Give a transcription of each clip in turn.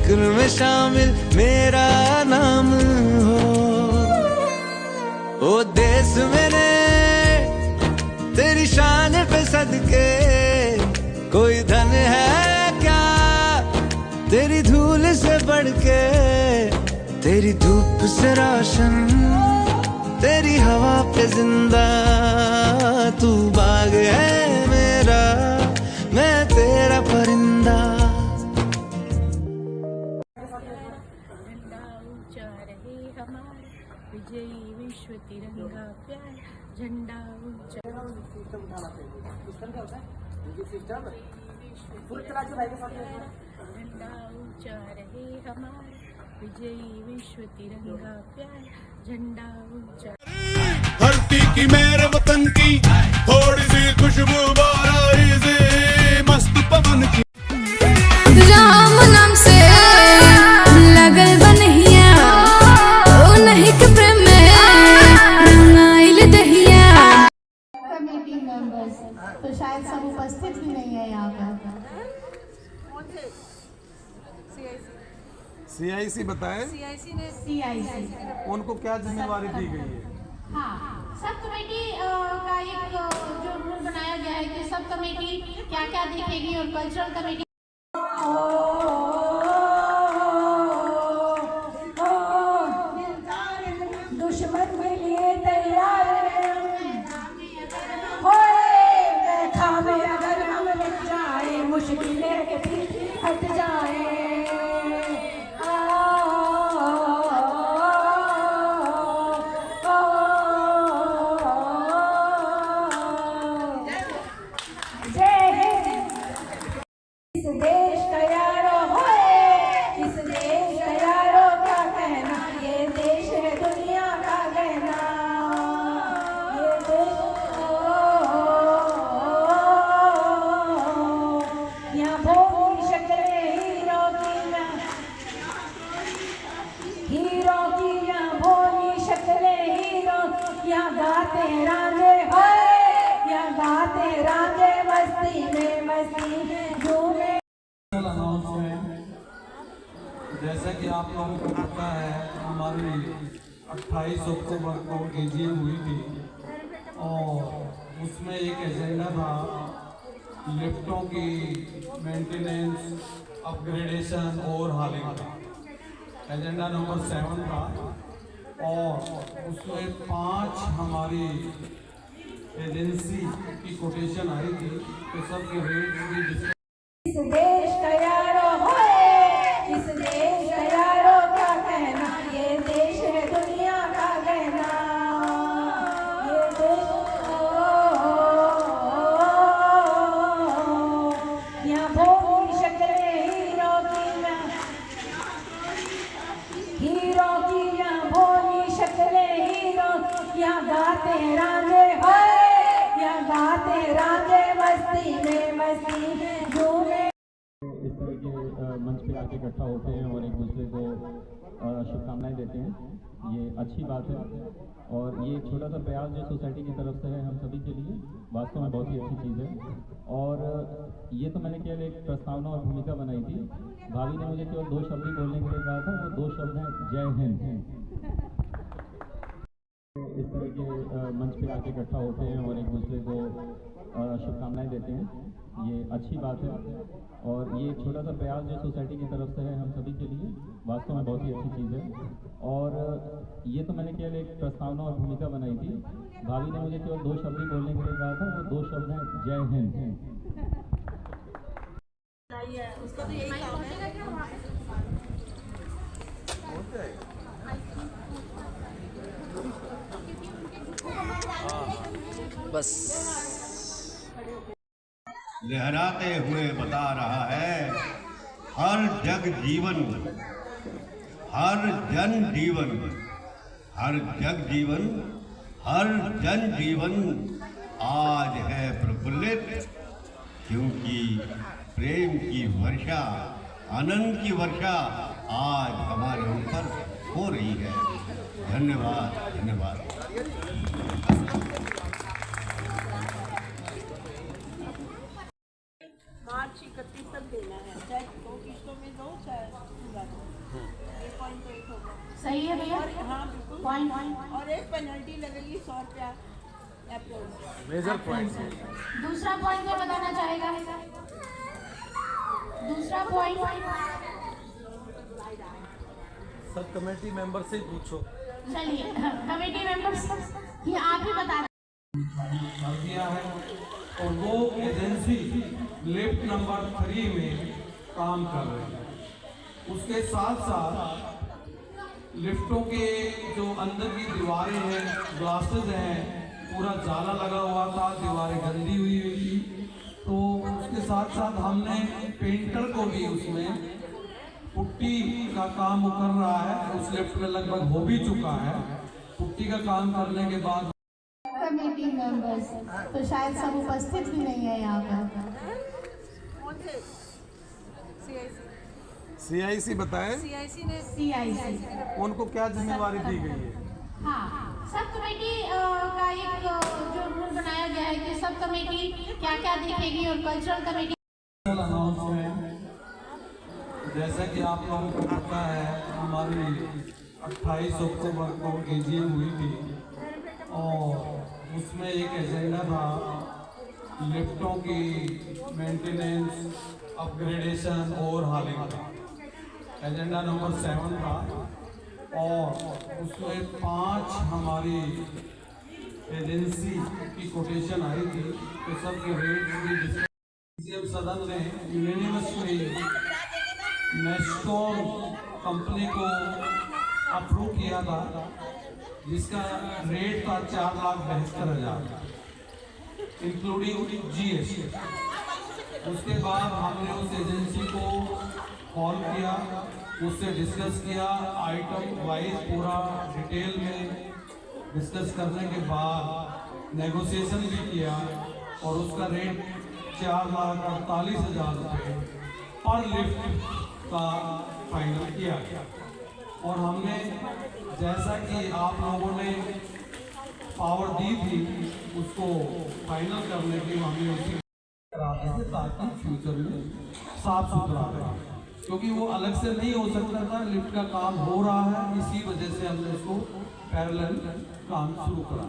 जिक्र में शामिल मेरा नाम हो। ओ देश मेरे तेरी शान पे सदके, कोई धन है क्या तेरी धूल से बढ़ के। तेरी धूप से रोशन, तेरी हवा पे जिंदा, तू बाग है मेरा, मैं तेरा परिंदा। झंडा ऊंचा रहे हमारा, विजयी विश्व तिरंगा प्यार, झंडा ऊंचा। झंडा ऊंचा रहे हमारा, विजयी विश्व तिरंगा प्यार, झंडा ऊंचा। धरती की मेरे वतन की थोड़ी सी खुशबू बाराई से मस्त पवन की। राम नाम से लगल बनहिया, ओ नहीं के प्रेम में रंगाइल दहिया। कमेटी मेंबर्स तो शायद सब उपस्थित ही नहीं है यहाँ पर। CIC बताएं। CIC उनको क्या जिम्मेवारी दी गई है? हाँ, सब कमेटी का एक जो रूल बनाया गया है कि सब कमेटी क्या क्या देखेगी, और कल्चरल कमेटी दुश्मन के लिए तैयार होए, खामे अगर हम मिट जाए, मुश्किलें के पीछे हट जाए। इस देश का यारो होए, इस देश का यारो क्या कहना, ये देश है दुनिया का कहना। ये देश यहाँ भोगी शक्लें हीरो की ना, हीरो की यहाँ भोगी शक्लें हीरो, यहाँ गाते रांझे होए, यहाँ गाते रांझे मस्ती में मस्ती झूमे। जैसा कि आप लोगों को पता है, हमारी 28 अक्टूबर को KGM हुई थी और उसमें एक एजेंडा था लिफ्टों की मेंटेनेंस, अपग्रेडेशन और हालिंग का। एजेंडा नंबर 7 था और उसमें 5 हमारी एजेंसी की कोटेशन आई थी, तो सबके रेट्स भी। इस देश का यारो होए, इस देश का यारो क्या कहना, ये देश है दुनिया का कहना। ये देश यहाँ भोगी शक्लें हीरो की ना, हीरो की यहाँ भोगी शक्लें हीरो, यहाँ गाते रांझे होए, यहाँ गाते रांझे मस्ती में मस्ती झूमे। इस तरह के मंच पे आके इकट्ठा होते हैं और एक दूसरे को शुभकामनाएं देते हैं, ये अच्छी बात है। और ये एक छोटा सा प्रयास जो सोसाइटी की तरफ से है हम सभी के लिए, वास्तव में बहुत ही अच्छी चीज़ है। और ये तो मैंने केवल एक प्रस्तावना और भूमिका बनाई थी। भाभी ने मुझे केवल 2 शब्द ही बोलने के लिए कहा था, वो 2 शब्द हैं जय हिंद। इस तरह के मंच पे आके इकट्ठा होते हैं और एक दूसरे को शुभकामनाएं देते हैं, ये अच्छी बात है। और ये एक छोटा सा प्रयास जो सोसाइटी की तरफ से है हम सभी के लिए, वास्तव में बहुत ही अच्छी चीज़ है। और ये तो मैंने केवल एक प्रस्तावना और भूमिका बनाई थी। भाभी ने मुझे केवल 2 शब्द ही बोलने के लिए कहा था, वो 2 शब्द हैं जय हिंद। बस लहराते हुए बता रहा है, हर जग जीवन, हर जन जीवन, हर जग जीवन, हर जन जीवन आज है प्रफुल्लित, क्योंकि प्रेम की वर्षा, आनंद की वर्षा आज हमारे ऊपर हो रही है। धन्यवाद, धन्यवाद। मार्च 31 तक देना है, चाहे 2 किस्तों में दो चाहे पूरा दो। ये पॉइंट तो एक होगा। सही है भैया। हाँ बिल्कुल। पॉइंट और एक पेनल्टी लगेगी 100 रुपया अप्रोच। Major point. दूसरा पॉइंट क्या बताना चाहेगा? दूसरा पॉइंट सब कमेटी मेंबर से ही पूछो। चलिए कमेटी मेंबर्स ये आप ही बता कर दिया है और वो एजेंसी लिफ्ट नंबर 3 में काम कर रही है। उसके साथ साथ लिफ्टों के जो अंदर की दीवारें हैं, ग्लासेस हैं, पूरा जाला लगा हुआ था, दीवारें गंदी हुई थी। तो उसके साथ साथ हमने पेंटर को भी उसमें पुट्टी का काम कर रहा है। उस लिफ्ट में लगभग हो भी चुका है। पुट्टी का काम करने के बाद कमेटी मेंबर्स तो शायद सब उपस्थित भी नहीं है यहाँ पर। CIC बताएं। CIC उनको क्या जिम्मेवारी दी गई है? हाँ, सब कमेटी का एक जो रूल बनाया गया है कि सब कमेटी क्या क्या देखेगी और कल्चरल कमेटी अनाउंसमेंट, जैसा कि आप लोगों को पता है, हमारी 28 अक्टूबर को AGM हुई थी और उसमें एक एजेंडा था लिफ्टों की मेंटेनेंस, अपग्रेडेशन और हालिंग का। एजेंडा नंबर 7 था और उसमें 5 हमारी एजेंसी की कोटेशन आई थी। तो सब के रेट भी सदन ने यूनिवर्सली नेस्टोर कंपनी को अप्रूव किया था, जिसका रेट था 4,72,000 इंक्लूडिंग GST। उसके बाद हमने उस एजेंसी को कॉल किया, उससे डिस्कस किया, आइटम वाइज पूरा डिटेल में डिस्कस करने के बाद नेगोशिएशन भी किया और उसका रेट 4,48,000 रुपये पर लिफ्ट का फाइनल किया गया। और हमने जैसा कि आप लोगों ने पावर दी थी उसको फाइनल करने की, हमने उसी कराते थे ताकि फ्यूचर में साफ सुथरा रहे, क्योंकि वो अलग से नहीं हो सकता था। लिफ्ट का काम हो रहा है, इसी वजह से हमने उसको पैरेलल काम शुरू करा।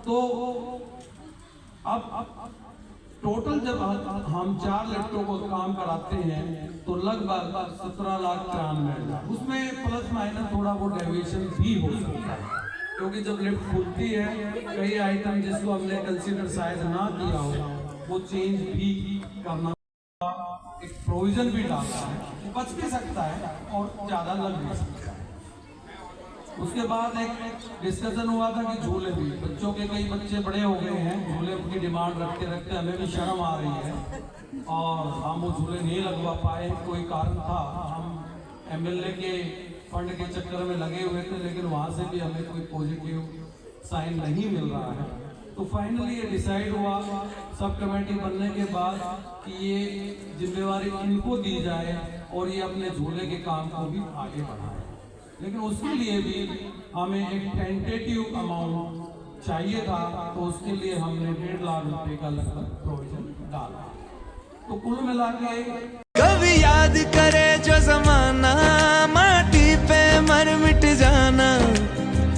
तो अब टोटल जब हम 4 लिफ्टों को काम कराते हैं तो लगभग 17,93,000, उसमें प्लस माइनस थोड़ा वो डेविएशन भी हो सकता है, क्योंकि जब लिफ्ट खुलती है कई आइटम जिसको हमने कंसीडर साइज ना किया हो वो चेंज भी करना, एक प्रोविजन भी डालना है, बच भी सकता है और ज़्यादा लग भी सकता है। उसके बाद एक डिस्कशन हुआ था कि झूले भी, बच्चों के कई बच्चे बड़े हो गए हैं, झूले की डिमांड रखते रखते हमें भी शर्म आ रही है और हम वो झूले नहीं लगवा पाए। कोई कारण था, हम MLA के फंड के चक्कर में लगे हुए थे, लेकिन वहाँ से भी हमें कोई पॉजिटिव साइन नहीं मिल रहा है। तो फाइनली ये डिसाइड हुआ सब कमेटी बनने के बाद कि ये जिम्मेवारी इनको दी जाए और ये अपने झूले के काम को भी आगे बढ़ाए। लेकिन उसके लिए भी हमें एक टेंटेटिव अमाउंट चाहिए था, तो उसके लिए हमने 1.5 लाख रुपए का लगभग प्रोविजन डाला। तो कुल मिला के कभी याद करे जो जमाना, माटी पे मर मिट जाना,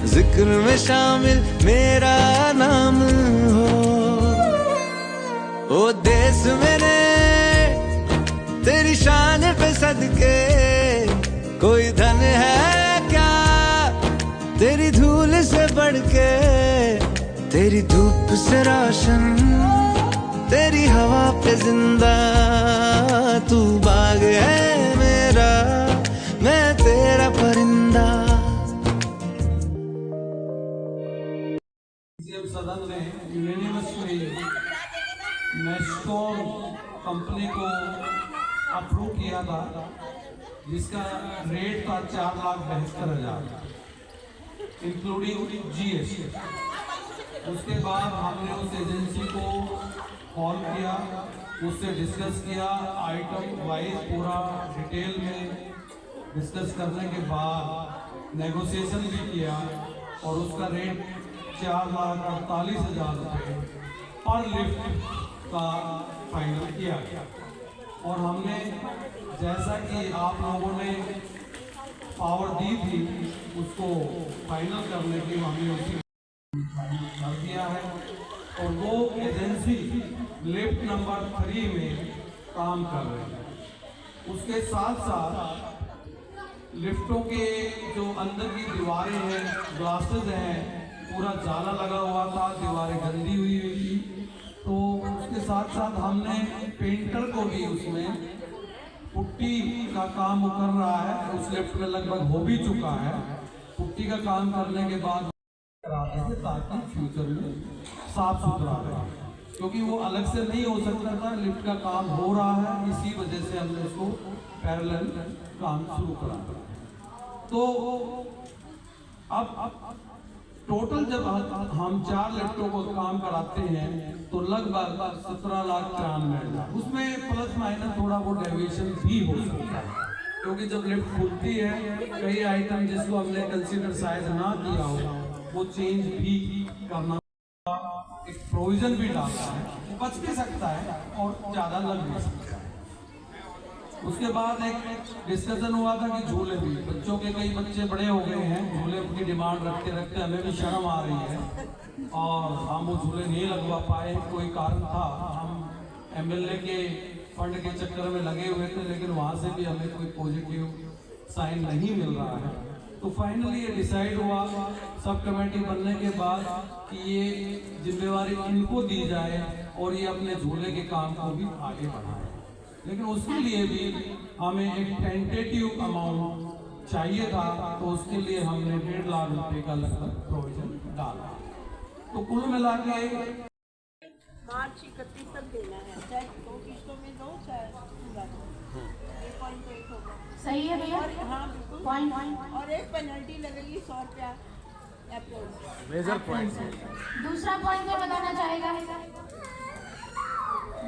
जिक्र में शामिल मेरा नाम हो। ओ देश मेरे तेरी शान पे सदके, कोई धन है क्या तेरी धूल से बढ़ के, तेरी धूप से रोशन, तेरी हवा पे जिंदा, तू बाग है मेरा, मैं तेरा परिंदा। सदन ने यूनिवर्सली नेस्टोर कंपनी को अप्रूव किया था, जिसका रेट था 4,72,000 इंक्लूडिंग GST। उसके बाद हमने उस एजेंसी को कॉल किया, उससे डिस्कस किया, आइटम वाइज पूरा डिटेल में डिस्कस करने के बाद नेगोशिएशन भी किया और उसका रेट 4,48,000 रुपये पर लिफ्ट का फाइनल किया गया और हमने जैसा कि आप लोगों ने पावर दी थी उसको फाइनल करने की हमने उसी कर दिया है और वो एजेंसी लिफ्ट नंबर 3 में काम कर रही है। उसके साथ साथ लिफ्टों के जो अंदर की दीवारें हैं, ग्लासेस हैं, पूरा जाला लगा हुआ था, दीवारें गंदी हुई थी, तो उसके साथ साथ हमने पेंटर को भी उसमें पुट्टी का काम कर रहा है। उस लिफ्ट में लगभग हो भी चुका है। पुट्टी का काम करने के बाद कराते थे ताकि फ्यूचर में साफ सुथरा रहे, क्योंकि वो अलग से नहीं हो सकता था। लिफ्ट का काम हो रहा है, इसी वजह से हमने इसको पैरेलल काम शुरू करा। तो अब टोटल जब हम 4 लिफ्टों को काम कराते हैं तो लगभग 17,93,000, उसमें प्लस माइनस थोड़ा वो डेविएशन भी हो सकता है, क्योंकि जब लिफ्ट खुलती है कई आइटम जिसको हमने कंसीडर शायद ना किया हो वो चेंज भी करना, एक प्रोविजन भी डालना है, बच भी सकता है और ज़्यादा लग भी सकता है। उसके बाद एक डिस्कशन हुआ था कि झूले भी, बच्चों के कई बच्चे बड़े हो गए हैं, झूले की डिमांड रखते रखते हमें भी शर्म आ रही है और हम वो झूले नहीं लगवा पाए। कोई कारण था, हम एमएलए के फंड के चक्कर में लगे हुए थे, लेकिन वहाँ से भी हमें कोई पॉजिटिव साइन नहीं मिल रहा है। तो फाइनली ये डिसाइड हुआ सब कमेटी बनने के बाद कि ये जिम्मेवारी इनको दी जाए और ये अपने झूले के काम को भी आगे बढ़ाए। लेकिन उसके लिए भी हमें एक टेंटेटिव अमाउंट चाहिए था, तो उसके लिए हमने 1.5 लाख रुपए का लगभग प्रोविजन डाला। तो कुल मिला के मार्च 31 तक देना है, चाहे 2 किस्तों में दो चाहे पूरा दो। सही है भैया। हाँ बिल्कुल पॉइंट। और एक पेनल्टी लगेगी 100 रुपया अप्रोच। Major point. दूसरा पॉइंट क्या बताना चाहेगा?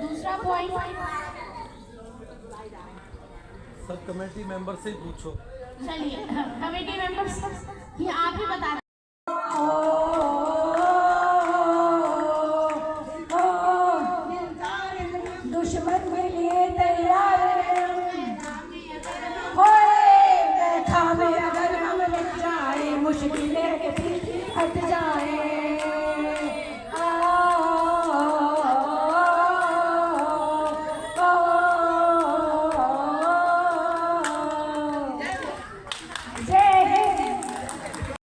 दूसरा पॉइंट सब कमेटी मेंबर से ही पूछो। चलिए कमेटी मेंबर्स ये आप ही बता। दुश्मन के लिए तैयार होए, बैठा में अगर हम लग जाए, मुश्किलें के पीछे हट जाए।